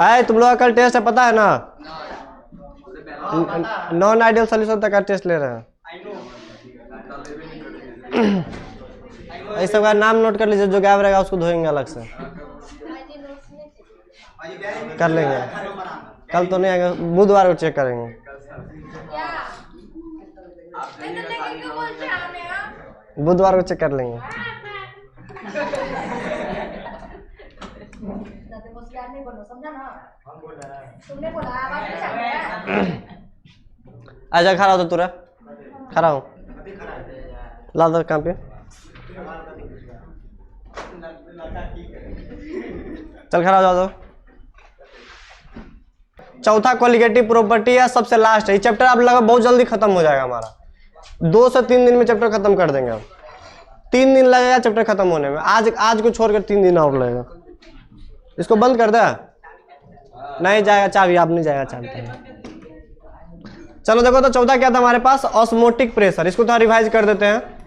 आए तुम लोग का कल टेस्ट है पता है ना? नॉन आइडियल सॉल्यूशन तक का टेस्ट ले रहे हैं। इस सब का नाम नोट कर लीजिए, जो गायब रहेगा उसको धोएंगे अलग से, कर लेंगे। कल तो नहीं आएगा, बुधवार को चेक करेंगे। बुधवार को चेक कर लेंगे। आजा खड़ा हो तो तुरा खड़ा हो, ला दो कहाँ पे, चल खड़ा हो जाओ। चौथा कोलिगेटिव प्रॉपर्टी है, सबसे लास्ट है। ये चैप्टर आप लगा बहुत जल्दी खत्म हो जाएगा हमारा, 2 से 3 दिन में चैप्टर खत्म कर देंगे हम। 3 दिन लगेगा चैप्टर खत्म होने में, आज को छोड़कर 3 दिन और लगेगा। इसको बंद कर दे, नहीं जाएगा चाबी, आप नहीं जाएगा चाबी। चलो देखो तो चौथा क्या था हमारे पास, ऑस्मोटिक प्रेशर। इसको थोड़ा रिवाइज कर देते हैं।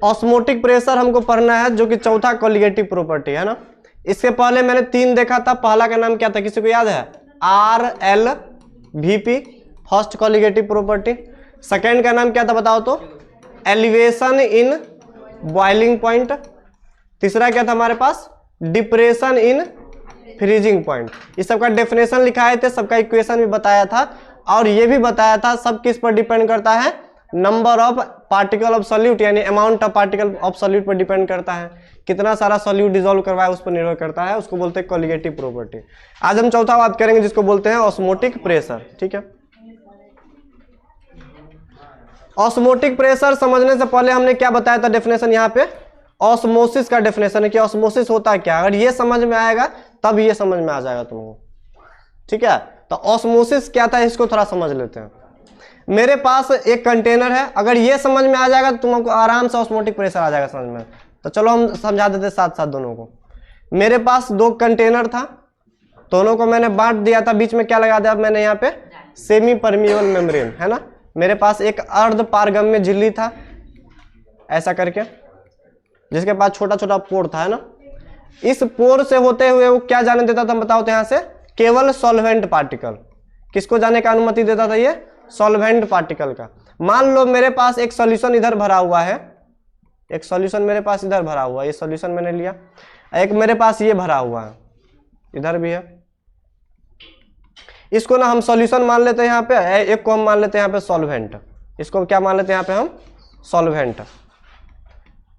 ऑस्मोटिक प्रेशर हमको पढ़ना है, जो कि चौथा कोलिगेटिव प्रॉपर्टी है ना। इसके पहले मैंने 3 देखा था। पहला का नाम क्या था, किसी को याद है? RLVP, first colligative property. Second का नाम क्या था बताओ तो? Elevation in boiling point. तीसरा क्या था हमारे पास? Depression in freezing point. इस सबका डेफिनेशन लिखाए थे, सबका इक्वेशन भी बताया था, और ये भी बताया था सब किस पर डिपेंड करता है? Number of particle of solute, यानी amount of particle of solute पर डिपेंड करता है। कितना सारा सॉल्यूट डिसॉल्व करवाया उस पर निर्भर करता है, उसको बोलते हैं कोलिगेटिव प्रॉपर्टी। आज हम चौथा बात करेंगे जिसको बोलते हैं ऑस्मोटिक प्रेशर। ठीक है, ऑस्मोटिक प्रेशर समझने से पहले हमने क्या बताया था डेफिनेशन? यहाँ पे ऑस्मोसिस का डेफिनेशन है कि ऑस्मोसिस होता है क्या। अगर ये समझ में आएगा तब ये समझ में आ जाएगा तुमको। ठीक है, तो ऑस्मोसिस क्या था इसको थोड़ा समझ लेते हैं। मेरे पास एक कंटेनर है, अगर ये समझ में आ जाएगा तो तुमको आराम से ऑस्मोटिक प्रेशर आ जाएगा समझ में। तो चलो हम समझा देते साथ साथ दोनों को। मेरे पास 2 कंटेनर था, दोनों को मैंने बांट दिया था, बीच में क्या लगा दिया मैंने यहाँ पे? सेमी परमिएबल मेम्ब्रेन, है ना। मेरे पास एक अर्ध पारगम्य झिल्ली था ऐसा करके, जिसके पास छोटा छोटा पोर था, है ना। इस पोर से होते हुए वो क्या जाने देता था बताओ तो? यहाँ से केवल सॉल्वेंट पार्टिकल। किसको जाने का अनुमति देता था? ये सॉल्वेंट पार्टिकल का। मान लो मेरे पास एक सॉल्यूशन इधर भरा हुआ है, एक सॉल्यूशन मेरे पास इधर भरा हुआ है, ये सॉल्यूशन मैंने लिया। एक मेरे पास ये भरा हुआ है, इधर भी है। इसको ना हम सॉल्यूशन मान लेते हैं यहाँ पे, एक को हम मान लेते हैं यहाँ पे सॉल्वेंट। इसको क्या मान लेते हैं यहाँ पे हम? सॉल्वेंट।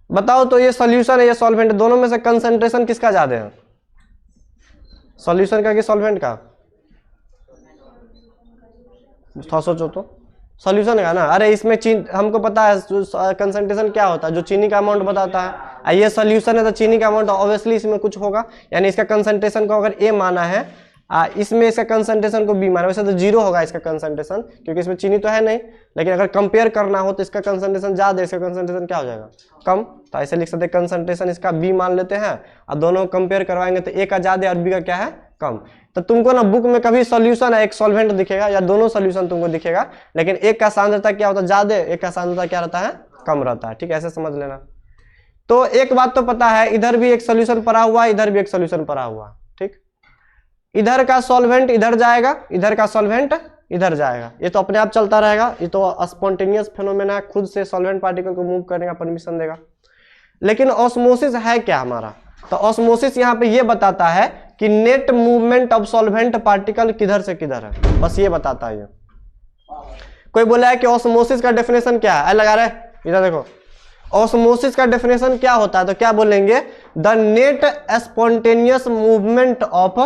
बताओ तो ये सॉल्यूशन है, ये सॉल्वेंट, दोनों में से कंसंट्रेशन किसका ज्यादा है? सॉल्यूशन का कि सॉल्वेंट का? थोड़ा सोचो तो। सॉल्यूशन का ना। अरे इसमें हमको पता है कंसंट्रेशन क्या होता है, जो चीनी का अमाउंट बताता है। ये सॉल्यूशन है तो चीनी का अमाउंट ऑब्वियसली इसमें कुछ होगा, यानी इसका कंसंट्रेशन को अगर ए माना है, इसमें इसका कंसंट्रेशन को बी माना। वैसे तो 0 होगा इसका कंसंट्रेशन, क्योंकि इसमें चीनी तो है नहीं, लेकिन अगर कंपेयर करना हो तो इसका कंसंट्रेशन ज्यादा है, इसका कंसंट्रेशन क्या हो जाएगा? कम। तो ऐसे लिख सकते हैं कंसंट्रेशन इसका बी मान लेते हैं, और दोनों कंपेयर करवाएंगे तो ए का ज्यादा और बी का क्या है? कम। तो तुमको ना बुक में कभी सॉल्यूशन है एक सॉल्वेंट दिखेगा या दोनों सॉल्यूशन तुमको दिखेगा, लेकिन एक का सांद्रता क्या होता है? ज्यादा, एक का सांद्रता क्या रहता है? कम रहता है। ठीक है, ऐसे समझ लेना। तो एक बात तो पता है, इधर भी एक सॉल्यूशन पड़ा हुआ है, इधर भी एक सॉल्यूशन पड़ा हुआ है। ठीक, इधर का सॉल्वेंट इधर जाएगा, इधर का सॉल्वेंट इधर जाएगा। ये तो अपने आप चलता रहेगा, ये तो स्पॉन्टेनियस फेनोमेना है, खुद से सॉल्वेंट पार्टिकल को मूव करने का परमिशन देगा। लेकिन ऑस्मोसिस है क्या हमारा? तो ऑस्मोसिस यहाँ पे ये बताता है कि net movement of solvent particle किधर से किधर है, बस ये बताता है। ये कोई बोला है कि ऑस्मोसिस का डेफिनेशन क्या है? लगा रहे इधर देखो, ऑस्मोसिस का डेफिनेशन क्या होता है? तो क्या बोलेंगे? The net spontaneous movement of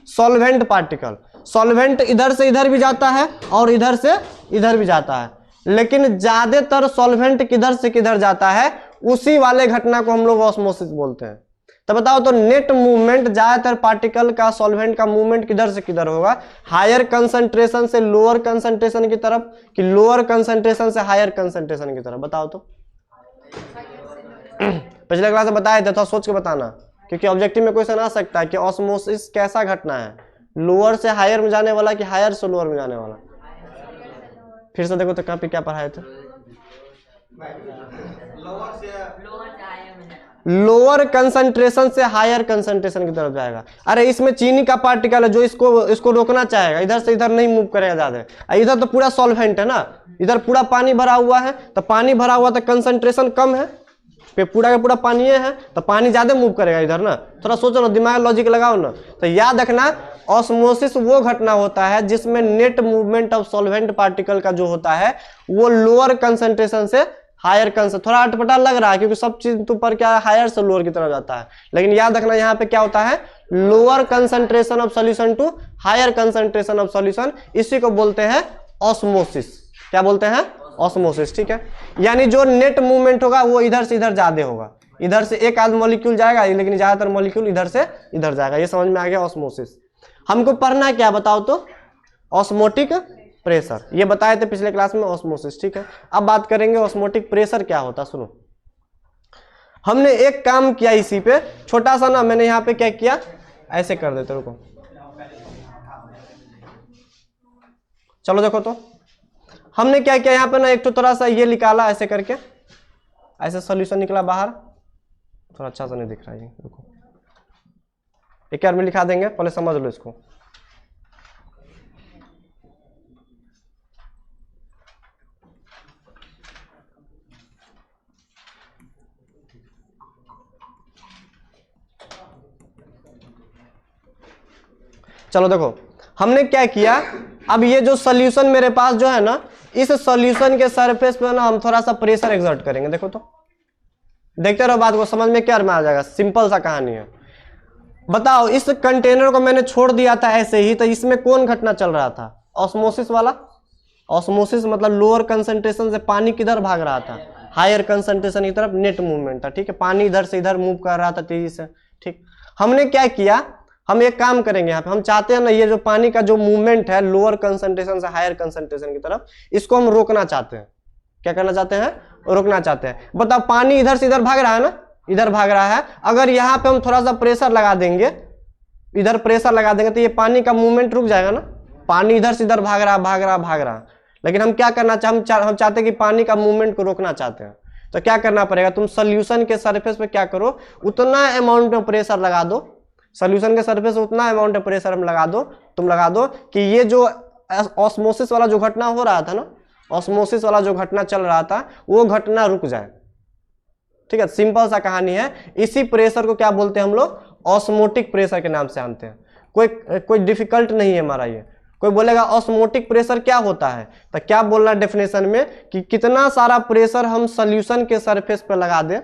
solvent particle. Solvent इधर से इधर भी जाता है और इधर से इधर भी जाता है, लेकिन ज्यादातर सॉल्वेंट किधर से किधर जाता है, उसी वाले घटना को हम लोग ऑस्मोसिस बोलते हैं। तो बताओ तो नेट मूवमेंट ज्यादातर पार्टिकल का सॉल्वेंट का मूवमेंट किधर से किधर होगा, हायर कंसंट्रेशन से लोअर कंसंट्रेशन की तरफ कि लोअर कंसंट्रेशन से हायर कंसंट्रेशन की तरफ, बताओ तो। पिछले क्लास में बताया था, थोड़ा सोच के बताना, क्योंकि ऑब्जेक्टिव में क्वेश्चन आ सकता है कि ऑस्मोसिस कैसा घटना है, लोअर से हायर में जाने वाला कि हायर से लोअर में जाने वाला। फिर से देखो तो कहाँ पे क्या पढ़ाए थे, लोअर कंसंट्रेशन से हायर कंसंट्रेशन की तरफ जाएगा। अरे इसमें चीनी का पार्टिकल है जो इसको रोकना चाहेगा, इधर से इधर नहीं मूव करेगा ज्यादा। इधर तो पूरा सॉल्वेंट है ना, इधर पूरा पानी भरा हुआ है, तो पानी भरा हुआ तो कंसंट्रेशन कम है, पे पूरा का पूरा पानी है तो पानी ज्यादा मूव करेगा इधर ना। थोड़ा सोचो ना, दिमाग लॉजिक लगाओ ना। तो याद रखना ऑस्मोसिस वो घटना होता है जिसमें net movement of solvent particle का जो होता है वो लोअर कंसंट्रेशन से हायर कंसंट्रेशन, थोड़ा अटपटा लग रहा है क्योंकि सब चीज तो पर क्या हायर से लोअर की तरफ जाता है, लेकिन याद रखना यहाँ पे क्या होता है, lower concentration of solution to higher concentration of solution, इसी को बोलते हैं ऑस्मोसिस। क्या बोलते हैं, ऑस्मोसिस। ठीक है, यानी जो नेट मूवमेंट होगा वो इधर से इधर ज्यादा होगा, इधर से एक आध मॉलिक्यूल जाएगा लेकिन ज्यादातर मॉलिक्यूल इधर से इधर जाएगा। ये समझ में आ गया ऑस्मोसिस। हमको पढ़ना क्या बताओ तो, ऑस्मोटिक प्रेशर, ये बताए थे पिछले क्लास में ऑस्मोसिस। ठीक है, अब बात करेंगे ऑस्मोटिक प्रेशर क्या होता। सुनो, हमने एक काम किया इसी पे छोटा सा ना, मैंने यहाँ पे क्या किया, ऐसे कर देते, रुको, चलो देखो तो हमने क्या किया यहाँ पे ना, एक तो थोड़ा सा ये निकाला ऐसे करके, ऐसे सॉल्यूशन निकला बाहर, थोड़ा अच्छा सा नहीं दिख रहा है, रुको एक बार में लिखा देंगे, पहले समझ लो इसको। चलो देखो हमने क्या किया, अब ये जो सॉल्यूशन मेरे पास जो है ना, इस सॉल्यूशन के सरफेस पे ना हम थोड़ा सा प्रेशर एक्सर्ट करेंगे। देखो तो, देखते रहो बात को, समझ में क्या में आ जाएगा, सिंपल सा कहानी है। बताओ इस कंटेनर को मैंने छोड़ दिया था ऐसे ही, तो इसमें कौन घटना चल रहा था, ऑस्मोसिस वाला। ऑस्मोसिस मतलब लोअर कंसंट्रेशन से पानी किधर भाग रहा था, हायर कंसंट्रेशन की तरफ, नेट मूवमेंट था। ठीक है, पानी इधर से इधर मूव कर रहा था तेजी से। ठीक, हमने क्या किया, हम एक काम करेंगे यहाँ पे, हम चाहते हैं ना ये जो पानी का जो मूवमेंट है लोअर कंसंट्रेशन से हायर कंसंट्रेशन की तरफ, इसको हम रोकना चाहते हैं। क्या करना चाहते हैं, रोकना चाहते हैं। बताओ पानी इधर से इधर भाग रहा है ना, इधर भाग रहा है, अगर यहाँ पे हम थोड़ा सा प्रेशर लगा देंगे, इधर प्रेशर लगा देंगे तो ये पानी का मूवमेंट रुक जाएगा ना, पानी इधर से इधर भाग रहा भाग रहा भाग रहा। लेकिन हम क्या करना चाहते, हम चाहते हैं कि पानी का मूवमेंट को रोकना चाहते हैं, तो क्या करना पड़ेगा, तुम सोल्यूशन के सरफेस पे क्या करो, उतना अमाउंट में प्रेशर लगा दो, सोल्यूशन के सरफेस उतना अमाउंट में प्रेशर हम लगा दो, तुम लगा दो कि ये जो ऑस्मोसिस वाला जो घटना हो रहा था ना, ऑस्मोसिस वाला जो घटना चल रहा था वो घटना रुक जाए। ठीक है, सिंपल सा कहानी है। इसी प्रेशर को क्या बोलते हैं हम लोग, ऑस्मोटिक प्रेशर के नाम से जानते हैं। कोई डिफिकल्ट नहीं है हमारा ये। कोई बोलेगा ऑस्मोटिक प्रेशर क्या होता है, तो क्या बोलना डेफिनेशन में कि कितना सारा प्रेशर हम सोल्यूशन के सरफेस पर लगा दें,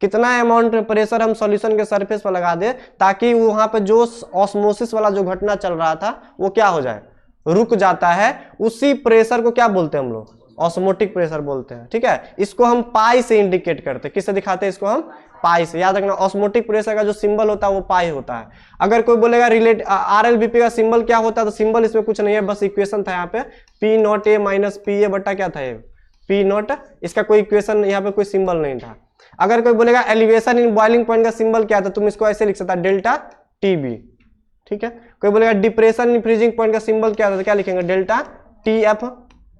कितना अमाउंट में प्रेशर हम सॉल्यूशन के सरफेस पर लगा दे ताकि वहां पे जो ऑस्मोसिस वाला जो घटना चल रहा था वो क्या हो जाए, रुक जाता है। उसी प्रेशर को क्या बोलते हैं हम लोग, ऑस्मोटिक प्रेशर बोलते हैं। ठीक है, इसको हम पाई से इंडिकेट करते हैं। किससे दिखाते हैं इसको, हम पाई से। याद रखना ऑस्मोटिक प्रेशर का जो सिंबल होता है वो पाई होता है। अगर कोई बोलेगा रिलेट आरएलबीपी का सिंबल क्या होता है, तो सिंबल इसमें कुछ नहीं है, बस इक्वेशन था यहाँ पे P not a minus P A बटा क्या था ये पी नॉट, इसका कोई इक्वेशन यहाँ पे कोई सिंबल नहीं था। अगर कोई बोलेगा एलिवेशन इन बॉइलिंग पॉइंट का सिंबल क्या था, तुम इसको ऐसे लिख सकता है डेल्टा टीबी। ठीक है, कोई बोलेगा डिप्रेशन इन फ्रीजिंग पॉइंट का सिंबल क्या था, तो क्या लिखेंगे डेल्टा टीएफ,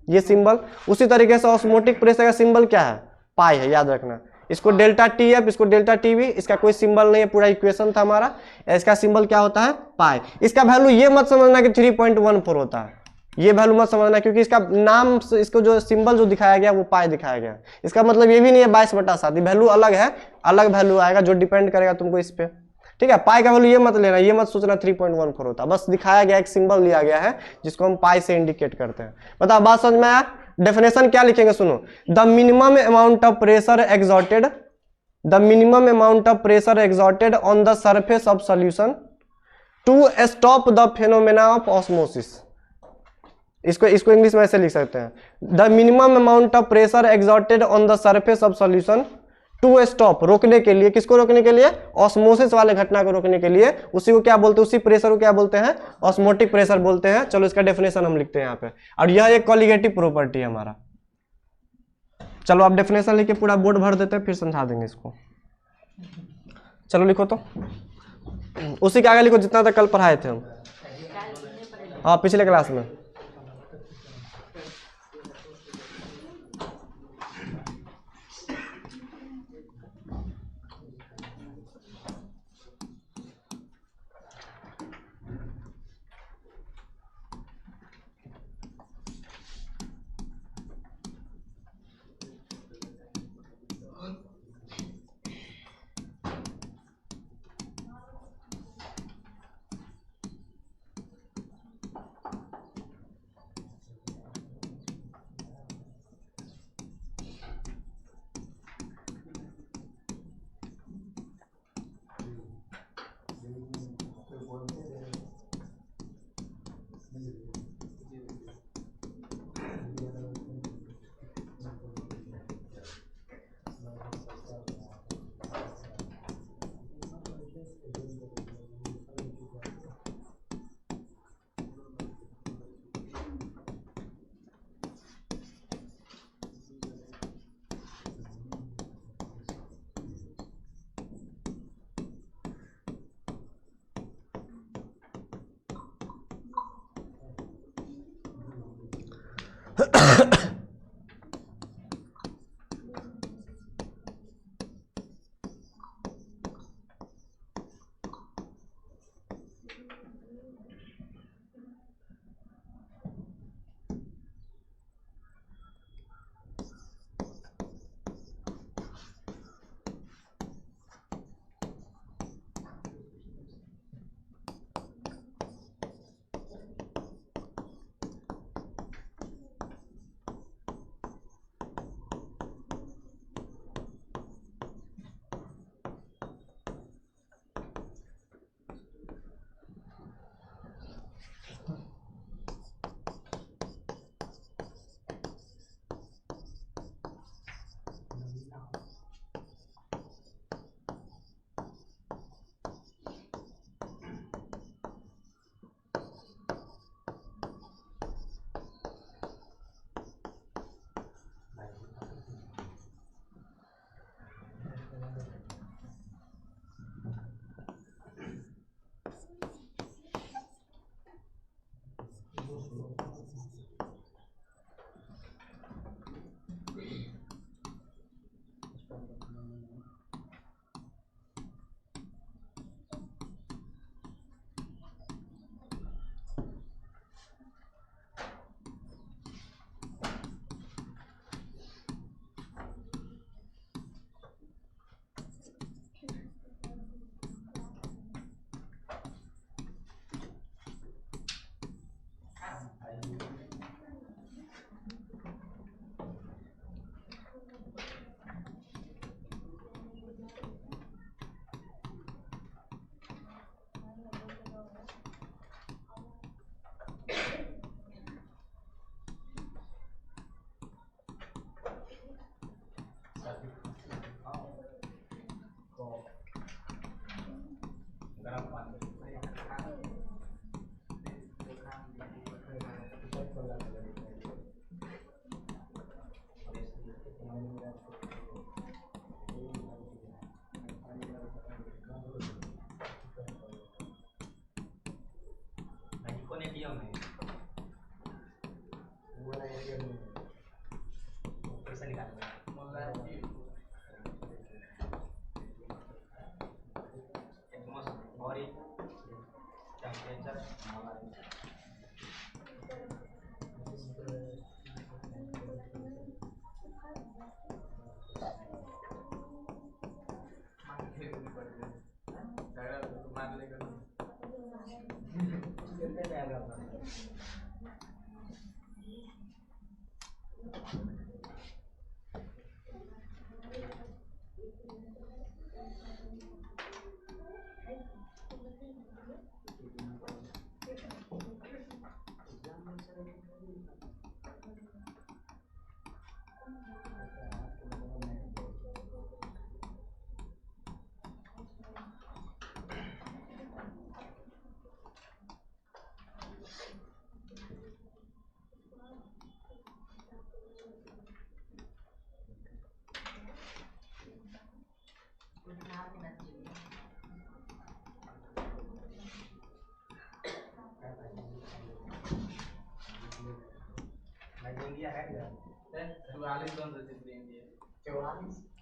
ये सिंबल। उसी तरीके से ऑस्मोटिक प्रेशर का सिंबल क्या है, पाई है। याद रखना इसको डेल्टा टीएफ, इसको डेल्टा टीबी, इसका कोई सिंबल नहीं है, पूरा इक्वेशन था हमारा। इसका सिंबल क्या होता है, पाई। इसका वैल्यू ये मत समझना कि 3.14 होता है, ये वैल्यू मत समझना, क्योंकि इसका नाम, इसको जो सिंबल जो दिखाया गया वो पाई दिखाया गया। इसका मतलब ये भी नहीं है 22/7, वैल्यू अलग है, अलग वैल्यू आएगा जो डिपेंड करेगा तुमको इस पे। ठीक है, पाई का वैल्यू ये मत लेना, ये मत सोचना 3.14 होता, बस दिखाया गया, एक सिंबल लिया गया है जिसको हम पाई से इंडिकेट करते हैं। बताओ बात समझ में आया। डेफिनेशन क्या लिखेंगे, सुनो, the minimum amount of pressure exerted, the minimum amount of pressure exerted on the surface of solution to stop the phenomena of osmosis. इसको इंग्लिश में ऐसे लिख सकते हैं, the minimum amount of pressure exerted on the surface of solution to stop, रोकने के लिए, किसको रोकने के लिए, ऑस्मोसिस वाले घटना को रोकने के लिए, उसी को क्या बोलते हैं, उसी प्रेशर को क्या बोलते हैं, ऑस्मोटिक प्रेशर बोलते हैं। चलो इसका डेफिनेशन हम लिखते हैं यहाँ पे, और यह एक कॉलिगेटिव प्रॉपर्टी है हमारा। चलो आप डेफिनेशन लिख के पूरा बोर्ड भर देते हैं, फिर समझा देंगे इसको। चलो लिखो तो, उसी के आगे लिखो जितना तक कल पढ़ाए थे हम, हाँ पिछले क्लास में।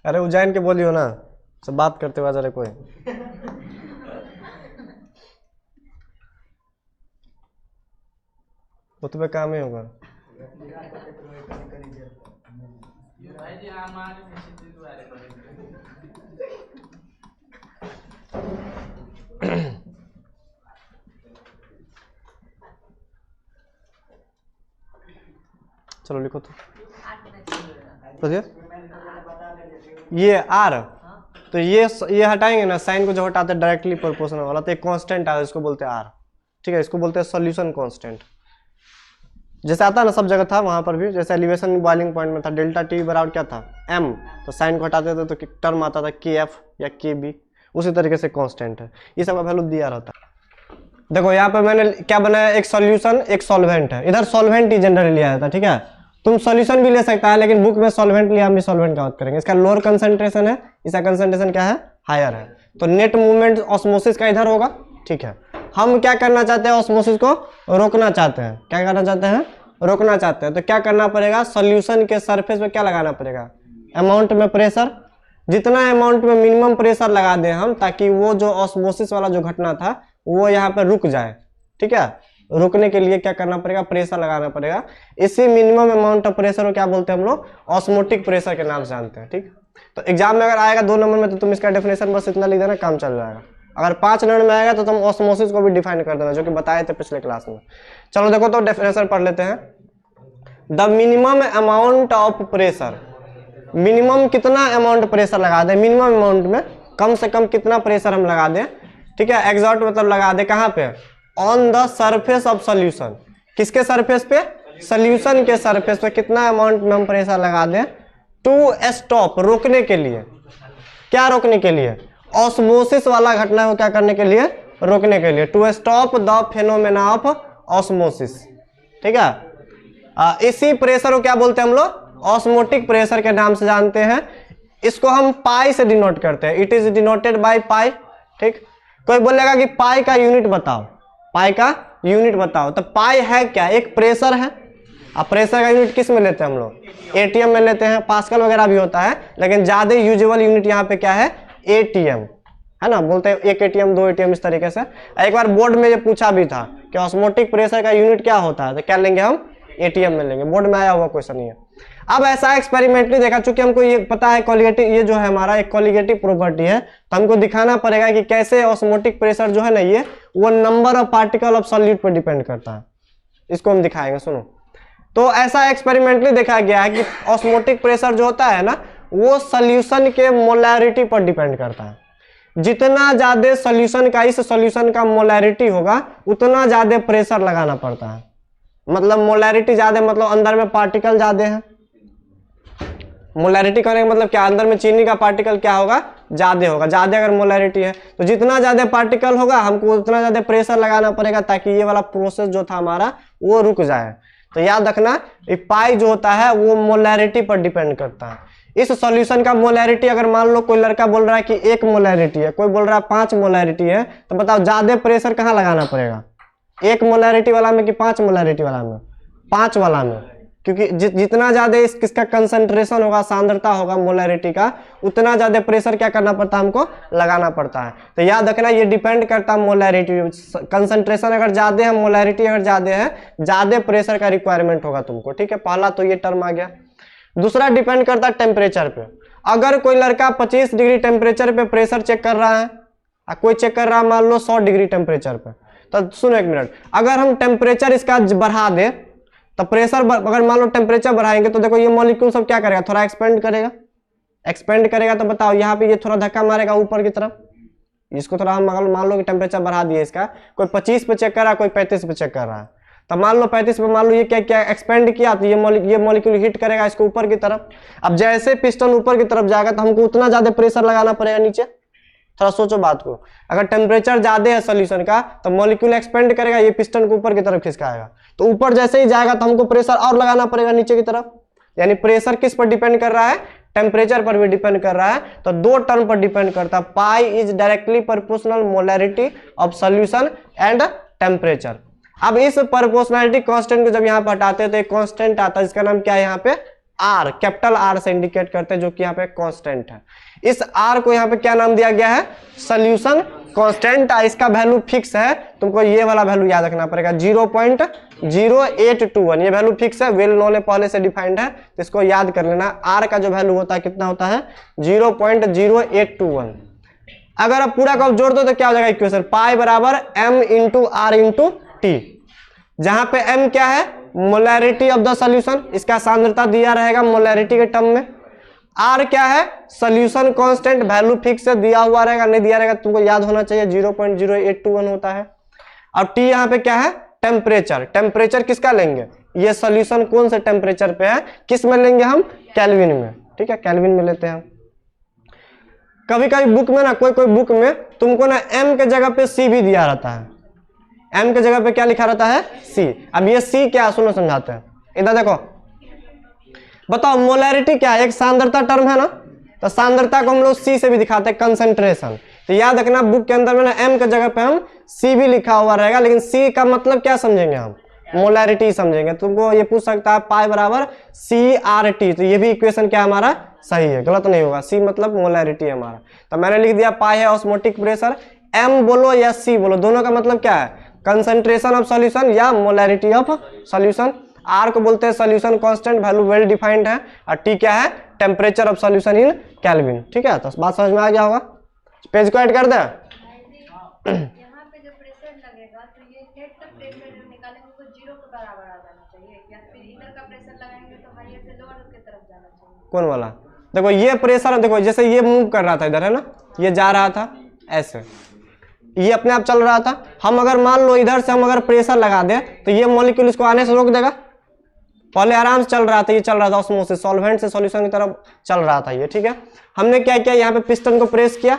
अरे उज्जैन के बोलियो ना, सब बात करते हुए जरा कोई। वो तुम्हें काम ही होगा। चलो लिखो तो ये आर, तो ये हटाएंगे ना, साइन को जो हटाते हैं डायरेक्टली प्रोपोर्शनल वाला, तो एक कांस्टेंट आ, इसको बोलते हैं आर, ठीक है, इसको बोलते हैं सॉल्यूशन कांस्टेंट। जैसे आता है ना सब जगह था, वहां पर भी जैसे एलिवेशन बॉइलिंग पॉइंट में था डेल्टा टी बराबर क्या था एम, तो साइन को हटाते थे तो टर्म आता था के एफ या के बी, उसी तरीके से कांस्टेंट है, ये सब का वैल्यू दिया रहता है। देखो यहाँ पे मैंने क्या बनाया, एक सॉल्यूशन एक सॉल्वेंट है, इधर सॉल्वेंट ही जनरली लिया जाता है, ठीक है, तुम सॉल्यूशन भी ले सकता है, लेकिन बुक में सॉल्वेंट लिया, हम भी सॉल्वेंट का बात करेंगे। इसका लोअर कंसंट्रेशन है, इसका कंसंट्रेशन क्या है, हायर है, तो नेट मूवमेंट ऑस्मोसिस का इधर होगा, ठीक है। हम क्या करना चाहते हैं, ऑस्मोसिस को रोकना चाहते हैं, क्या करना चाहते हैं, रोकना चाहते हैं, तो क्या करना पड़ेगा, सॉल्यूशन के सरफेस पे क्या लगाना पड़ेगा, अमाउंट में प्रेशर, जितना अमाउंट में मिनिमम प्रेशर लगा दें हम, ताकि वो जो ऑस्मोसिस वाला जो घटना था वो यहाँ पे रुक जाए, ठीक है। रुकने के लिए क्या करना पड़ेगा, प्रेशर लगाना पड़ेगा, इसी मिनिमम अमाउंट ऑफ प्रेशर को क्या बोलते हैं हम लोग, ऑस्मोटिक प्रेशर के नाम से जानते हैं, ठीक। तो एग्जाम में अगर आएगा 2 नंबर में तो तुम इसका डेफिनेशन बस इतना लिख देना, काम चल जाएगा। अगर 5 नंबर में आएगा तो तुम ऑस्मोसिस को भी डिफाइन कर देना, जो कि बताए थे पिछले क्लास में। चलो देखो तो डेफिनेशन पढ़ लेते हैं। The minimum amount of pressure, minimum कितना अमाउंट प्रेशर लगा दे, मिनिमम अमाउंट में कम से कम कितना प्रेशर हम लगा दें, ठीक है, एग्जॉट मतलब लगा दे कहाँ पे, on the surface of solution, किसके सरफेस पे, सोल्यूशन के सरफेस पे कितना अमाउंट में हम प्रेशर लगा दें, टू स्टॉप रोकने के लिए, क्या रोकने के लिए, ऑस्मोसिस वाला घटना को क्या करने के लिए, रोकने के लिए, to stop the phenomena of osmosis, ठीक है। इसी प्रेशर को क्या बोलते हैं हम लोग, ऑस्मोटिक प्रेशर के नाम से जानते हैं। इसको हम पाई से डिनोट करते हैं, it is denoted by pi, ठीक। कोई बोलेगा कि पाई का यूनिट बताओ, पाई का यूनिट बताओ, तो पाई है क्या, एक प्रेशर है। अब प्रेशर का यूनिट किस में लेते हैं हम लोग, एटीएम में लेते हैं, पास्कल वगैरह भी होता है, लेकिन ज्यादा यूजुअल यूनिट यहाँ पे क्या है, एटीएम है ना, बोलते हैं 1 एटीएम 2 एटीएम इस तरीके से। एक बार बोर्ड में ये पूछा भी था कि ऑस्मोटिक प्रेशर का यूनिट क्या होता है, तो क्या लेंगे हम, एटीएम में लेंगे, बोर्ड में आया हुआ क्वेश्चन नहीं है। अब ऐसा एक्सपेरिमेंटली देखा, चूंकि हमको ये पता है कोलिगेटिव, ये जो है हमारा एक कोलिगेटिव प्रॉपर्टी है, तो हमको दिखाना पड़ेगा कि कैसे ऑस्मोटिक प्रेशर जो है ना, ये वो number of particle of solute पर डिपेंड करता है, इसको हम दिखाएंगे, सुनो। तो ऐसा एक्सपेरिमेंटली देखा गया है कि ऑस्मोटिक प्रेशर जो होता है ना, वो सोल्यूशन के मोलैरिटी पर डिपेंड करता है। जितना ज्यादा सोल्यूशन का, इस सोल्यूशन का मोलैरिटी होगा, उतना ज्यादा प्रेशर लगाना पड़ता है। मतलब मोलैरिटी ज्यादा मतलब अंदर में पार्टिकल ज्यादा है, मोलैरिटी करने का मतलब क्या, अंदर में चीनी का पार्टिकल क्या होगा, ज्यादा होगा, ज्यादा अगर मोलैरिटी है तो जितना ज्यादा पार्टिकल होगा हमको उतना ज्यादा प्रेशर लगाना पड़ेगा, ताकि ये वाला प्रोसेस जो था हमारा वो रुक जाए। तो याद रखना, पाई जो होता है वो मोलैरिटी पर डिपेंड करता है। इस सॉल्यूशन का मोलैरिटी, अगर मान लो कोई लड़का बोल रहा है कि 1 मोलैरिटी है, कोई बोल रहा है 5 मोलैरिटी है, तो बताओ ज्यादा प्रेशर कहाँ लगाना पड़ेगा, 1 मोलैरिटी वाला में कि 5 मोलैरिटी वाला में, 5 वाला में, क्योंकि जितना ज्यादा इसका कंसंट्रेशन होगा, सांद्रता होगा मोलैरिटी का, उतना ज्यादा प्रेशर क्या करना पड़ता है, हमको लगाना पड़ता है। तो याद रखना, ये डिपेंड करता है मोलैरिटी, कंसंट्रेशन अगर ज्यादा है, मोलैरिटी अगर ज्यादा है, ज्यादा प्रेशर का रिक्वायरमेंट होगा तुमको, ठीक है। पहला तो ये टर्म आ गया। दूसरा डिपेंड करता है टेम्परेचर पे। अगर कोई लड़का 25 डिग्री टेम्परेचर पे प्रेशर चेक कर रहा है, कोई चेक कर रहा है मान लो 100 डिग्री टेम्परेचर पे, तो सुनो 1 मिनट, अगर हम टेम्परेचर इसका बढ़ा दे तो प्रेशर, अगर मान लो टेम्परेचर बढ़ाएंगे तो देखो ये मॉलिक्यूल सब क्या करेगा, थोड़ा एक्सपेंड करेगा, एक्सपेंड करेगा, तो बताओ यहाँ पे ये थोड़ा धक्का मारेगा ऊपर की तरफ, इसको थोड़ा हम मान लो कि टेम्परेचर बढ़ा दिए इसका, कोई 25 पे चेक कर रहा है, कोई 35 पे चेक कर रहा है, तो मान लो 35 पे मान लो ये क्या क्या एक्सपेंड किया, तो ये मॉलिक्यूल हिट करेगा इसको ऊपर की तरफ। अब जैसे पिस्टन ऊपर की तरफ जाएगा तो हमको उतना ज्यादा प्रेशर लगाना पड़ेगा नीचे। थोड़ा सोचो बात को, अगर टेम्परेचर ज्यादा है सोल्यूशन का तो मॉलिक्यूल एक्सपेंड करेगा, ये पिस्टन को ऊपर की तरफ खिसकाएगा, तो ऊपर जैसे ही जाएगा तो हमको प्रेशर और लगाना पड़ेगा नीचे की तरफ। यानी प्रेशर किस पर डिपेंड कर रहा है, टेम्परेचर पर भी डिपेंड कर रहा है। तो 2 टर्म पर डिपेंड करता है, pi is directly proportional molarity of solution and temperature. अब इस प्रोपोर्शनैलिटी कांस्टेंट को जब यहाँ पर हटाते हैं तो एक कांस्टेंट आता है, इसका नाम क्या है यहाँ पे, आर, कैपिटल आर से इंडिकेट करते हैं, जो कि यहाँ पे कांस्टेंट है। इस आर को यहाँ पे क्या नाम दिया गया है? Solution constant. इसका वैल्यू फिक्स है, तुमको ये वाला वैल्यू याद रखना पड़ेगा 0.0821। ये वैल्यू फिक्स है, वेल नोन है, पहले से डिफाइंड है, तो इसको याद कर लेना। आर का जो वैल्यू होता है कितना होता है? 0.0821। अगर आप पूरा का जोड़ दो तो क्या हो जाएगा इक्वेशन? पाई बराबर m into R into T, जहां पे m क्या है? मोलैरिटी ऑफ द सॉल्यूशन, इसका सांद्रता दिया रहेगा मोलैरिटी के टर्म में। r क्या है? सॉल्यूशन कांस्टेंट, वैल्यू फिक्स से दिया हुआ रहेगा, नहीं दिया रहेगा तुमको याद होना चाहिए 0.0821 होता है। और t यहाँ पे क्या है? टेम्परेचर। टेम्परेचर किसका लेंगे? ये सॉल्यूशन कौन से टेम्परेचर पे है, किस में लेंगे हम? केल्विन में। ठीक है, केल्विन में लेते हैं हम। कभी कभी बुक में ना, कोई कोई बुक में तुमको ना m के जगह पे c भी दिया रहता है। m के जगह पे क्या लिखा रहता है? c। अब ये c क्या, सुनो समझाते हैं। इधर देखो, बताओ मोलैरिटी क्या है? एक सांद्रता टर्म है ना, तो सांद्रता को हम लोग c से भी दिखाते हैं, कंसंट्रेशन। तो याद रखना बुक के अंदर में ना m के जगह पे हम c भी लिखा हुआ रहेगा, लेकिन c का मतलब क्या समझेंगे हम? मोलैरिटी समझेंगे। तुमको ये पूछ सकता है पाई बराबर CRT, तो ये भी इक्वेशन क्या हमारा सही है, गलत नहीं होगा। c मतलब मोलैरिटी है हमारा। तो मैंने लिख दिया पाई है ऑस्मोटिक प्रेशर, m बोलो या c बोलो, दोनों का मतलब क्या है? कंसंट्रेशन ऑफ सॉल्यूशन या मोलैरिटी ऑफ सॉल्यूशन। r को बोलते हैं solution constant, value well defined है। और t क्या है? Temperature of solution in kelvin. ठीक है, तो बात समझ में आ गया होगा। पेज को ऐड कर दे। यहाँ पे जो प्रेशर लगेगा तो ये हेड का प्रेशर निकालेंगे तो 0 के बराबर आ जाना चाहिए, या फिर इधर का प्रेशर लगाएंगे तो हाईयर से लोअर की तरफ जाना चाहिए? कौन वाला? देखो ये प्रेशर, देखो जैसे ये मूव कर रहा था इधर, है ना, ये जा रहा था ऐसे, ये अपने आप चल रहा था। हम अगर मान लो इधर से हम अगर प्रेशर लगा दे तो ये मॉलिक्यूल इसको आने से रोक देगा। पहले आराम से चल रहा था, ये चल रहा था ऑस्मोसिस, सॉल्वेंट से सॉल्यूशन की तरफ चल रहा था ये। ठीक है, हमने क्या किया, यहाँ पे पिस्टन को प्रेस किया,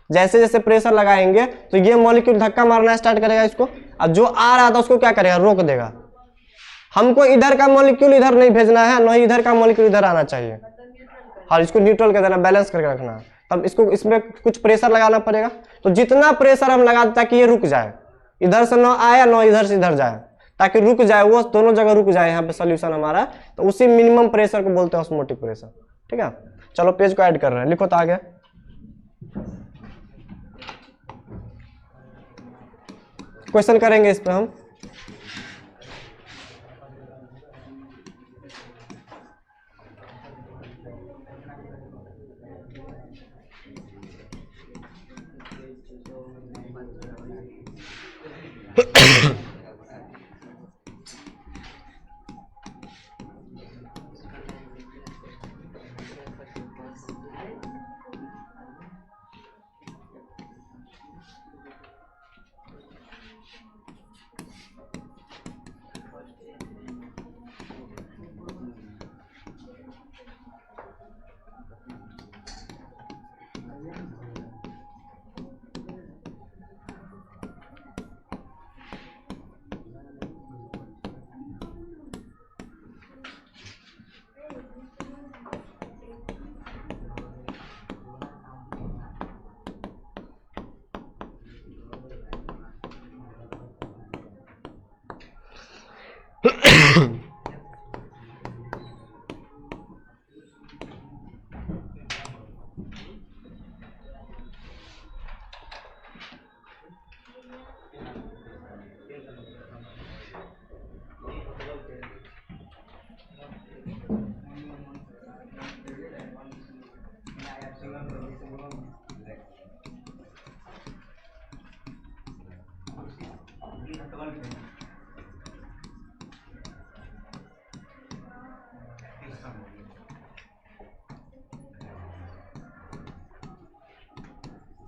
जैसे जैसे प्रेशर लगाएंगे तो ये मॉलिक्यूल धक्का मारना स्टार्ट करेगा इसको, और जो आ रहा था उसको क्या करेगा? रोक देगा। हमको इधर का मॉलिक्यूल इधर नहीं भेजना है, न ही इधर का मॉलिक्यूल इधर आना चाहिए। हाँ, इसको न्यूट्रल कर देना, बैलेंस करके रखना है। तब इसको इसमें कुछ प्रेशर लगाना पड़ेगा, तो जितना प्रेशर हम लगा दें ताकि ये रुक जाए, इधर से न आए न इधर से इधर जाए, ताकि रुक जाए, वो दोनों जगह रुक जाए यहाँ पे सॉल्यूशन हमारा, तो उसी मिनिमम प्रेशर को बोलते हैं ऑस्मोटिक प्रेशर। ठीक है, चलो पेज को ऐड कर रहे हैं, लिखो तो आगे। क्वेश्चन करेंगे इस पे हम।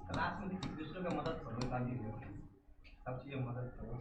क्लास में दूसरों का मदद करो, सब चीजें मदद करो।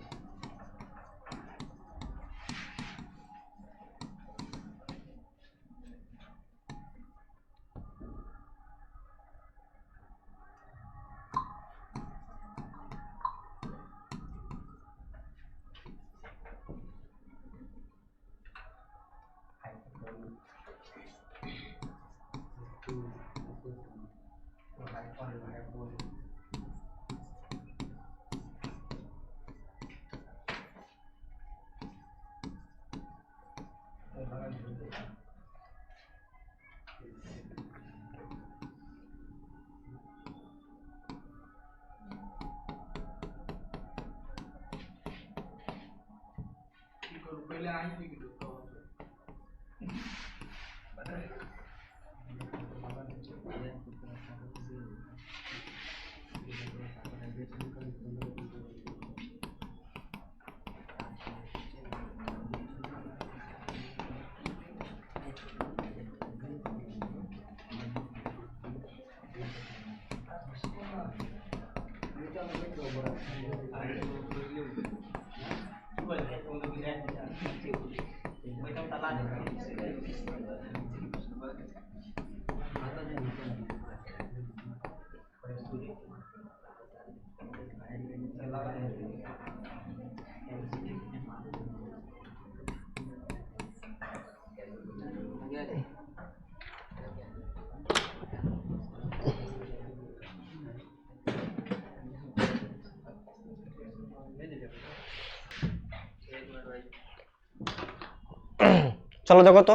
चलो देखो तो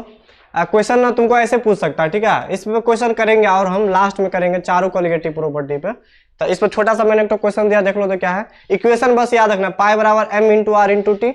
क्वेश्चन ना तुमको ऐसे पूछ सकता है, ठीक है। इस पे क्वेश्चन करेंगे और हम लास्ट में करेंगे चारों कॉलिगेटिव प्रॉपर्टी पे। तो इस पर छोटा सा मैंने एक तो क्वेश्चन दिया, देख लो तो क्या है। इक्वेशन बस याद रखना, पाई बराबर m into R into T.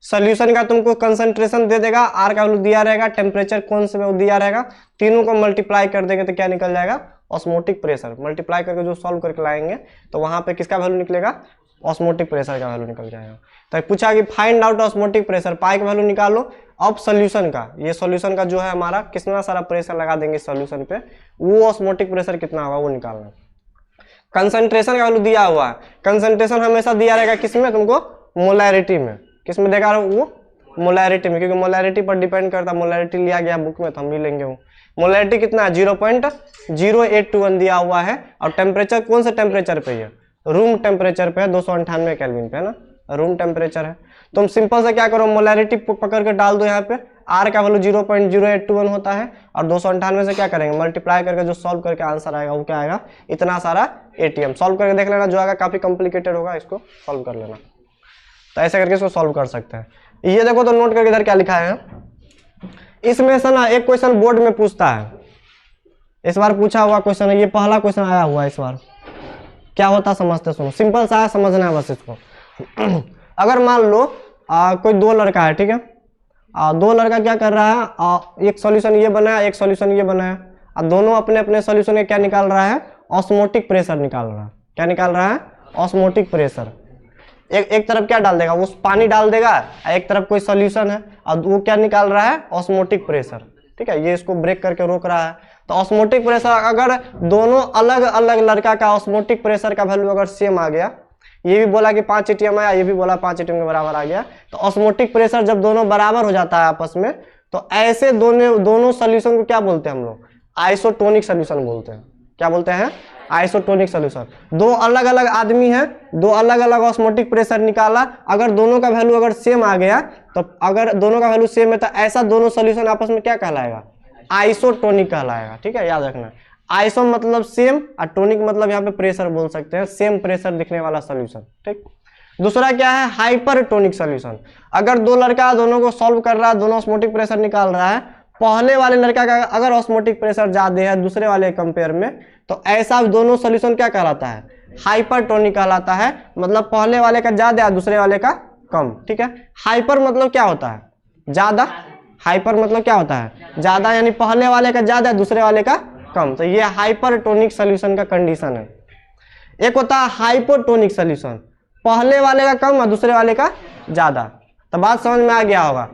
Solution का तुमको कंसंट्रेशन दे देगा, आर का वैल्यू दिया रहेगा, टेम्परेचर कौन से वो दिया रहेगा, तीनों को मल्टीप्लाई कर देंगे तो क्या निकल जाएगा, ऑस्मोटिक प्रेशर। मल्टीप्लाई करके जो सॉल्व करके लाएंगे तो वहां पे किसका वैल्यू निकलेगा, ऑस्मोटिक प्रेशर का वैल्यू निकल जाएगा। तो पूछा कि फाइंड आउट ऑस्मोटिक प्रेशर, पाई का वैल्यू निकालो। अब सोल्यूशन का, ये सोल्यूशन का जो है हमारा कितना सारा प्रेशर लगा देंगे सोल्यूशन पे, वो ऑस्मोटिक प्रेशर कितना होगा वो निकालना। कंसंट्रेशन का वैल्यू दिया हुआ है, कंसंट्रेशन हमेशा दिया रहेगा किसमें तुमको, मोलैरिटी में। किसमें देगा वो, मोलैरिटी में, क्योंकि मोलैरिटी पर डिपेंड करता है। मोलैरिटी लिया गया बुक में तो हम भी लेंगे वो। मोलैरिटी कितना है, 0.0821 दिया हुआ है। और टेम्परेचर कौन से टेम्परेचर पे है, रूम टेम्परेचर पे है, 298 केल्विन पे है ना, रूम टेम्परेचर है। तुम सिंपल से क्या करो, मोलैरिटी पकड़ के डाल दो यहाँ पे, आर का वैल्यू 0.0821 होता है और 298 से क्या करेंगे, मल्टीप्लाई करके जो सॉल्व करके आंसर आएगा वो क्या आएगा, इतना सारा एटीएम। सॉल्व करके देख लेना, जो आएगा काफी कॉम्प्लिकेटेड होगा, इसको सॉल्व कर लेना। तो ऐसे करके इसको सॉल्व कर सकते हैं। ये देखो तो नोट करके इधर क्या लिखा है, इसमें से ना एक क्वेश्चन बोर्ड में पूछता है, इस बार पूछा हुआ क्वेश्चन है, ये पहला क्वेश्चन आया हुआ है इस बार। क्या होता समझते, सुनो, सिंपल सा है, समझना है बस इसको। अगर मान लो कोई दो लड़का है, ठीक है, दो लड़का क्या कर रहा है, एक सॉल्यूशन ये बनाया, एक सॉल्यूशन ये बनाया, और दोनों अपने अपने सॉल्यूशन में क्या निकाल रहा है, ऑस्मोटिक प्रेशर निकाल रहा है। क्या निकाल रहा है, ऑस्मोटिक प्रेशर। एक तरफ क्या डाल देगा, उस पानी डाल देगा, एक तरफ कोई सॉल्यूशन है और वो क्या निकाल रहा है, ऑस्मोटिक प्रेशर। ठीक है, ये इसको ब्रेक करके रोक रहा है। तो ऑस्मोटिक प्रेशर अगर दोनों अलग अलग लड़का का ऑस्मोटिक प्रेशर का वैल्यू अगर सेम आ गया, ये भी बोला कि 5 एटीएम आया, ये भी बोला 5 एटीएम के बराबर आ गया, तो ऑस्मोटिक प्रेशर जब दोनों बराबर हो जाता है आपस में, तो ऐसे दोनों सॉल्यूशन को क्या बोलते हैं हम लोग, आइसोटोनिक सॉल्यूशन बोलते हैं। क्या बोलते हैं, आइसोटोनिक सॉल्यूशन। दो अलग अलग आदमी हैं, दो अलग अलग ऑस्मोटिक प्रेशर निकाला, अगर दोनों का वैल्यू अगर सेम आ गया, तो अगर दोनों का वैल्यू सेम है तो ऐसा दोनों सॉल्यूशन आपस में क्या कहलाएगा, आइसोटोनिक कहलाएगा। ठीक है, याद रखना, आइसो मतलब सेम और टोनिक मतलब यहाँ पे प्रेशर बोल सकते हैं, सेम प्रेशर दिखने वाला सॉल्यूशन। ठीक, दूसरा क्या है, हाइपरटोनिक सॉल्यूशन। अगर दो लड़का दोनों को सॉल्व कर रहा है, दोनों ऑस्मोटिक प्रेशर निकाल रहा है, पहले वाले लड़का का अगर ऑस्मोटिक प्रेशर ज्यादा है दूसरे वाले कंपेयर में, तो ऐसा दोनों सॉल्यूशन क्या कहलाता है, हाइपरटोनिक कहलाता है। मतलब पहले वाले का ज्यादा है दूसरे वाले का कम। ठीक है, हाइपर मतलब क्या होता है, ज्यादा, हाइपर मतलब क्या होता है, ज्यादा, यानी पहले वाले का ज्यादा है दूसरे वाले का कम। तो ये हाइपरटोनिक सॉल्यूशन का कंडीशन है। एक होता है हाइपोटोनिक सॉल्यूशन, पहले वाले का कम और दूसरे वाले का ज्यादा। तो बात समझ में आ गया होगा।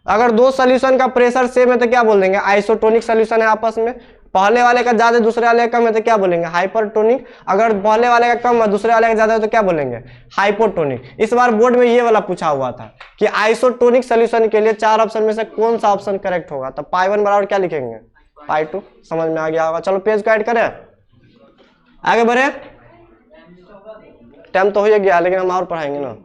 अगर दो सॉल्यूशन का प्रेशर सेम है तो क्या बोल देंगे, आइसोटोनिक सॉल्यूशन है आपस में, पहले वाले का ज्यादा दूसरे वाले का कम है तो क्या बोलेंगे, हाइपरटोनिक। अगर पहले वाले का कम और दूसरे वाले का ज्यादा है तो क्या बोलेंगे, हाइपोटोनिक। इस बार बोर्ड में ये वाला पूछा हुआ था कि आइसोटोनिक सॉल्यूशन के लिए 4 ऑप्शन में से कौन सा ऑप्शन करेक्ट होगा। तो पाई 1 बराबर क्या लिखेंगे, पाई 2। समझ में आ गया होगा। चलो पेज को ऐड करें, आगे बढ़े। टाइम तो हो गया लेकिन हम और पढ़ाएंगे ना।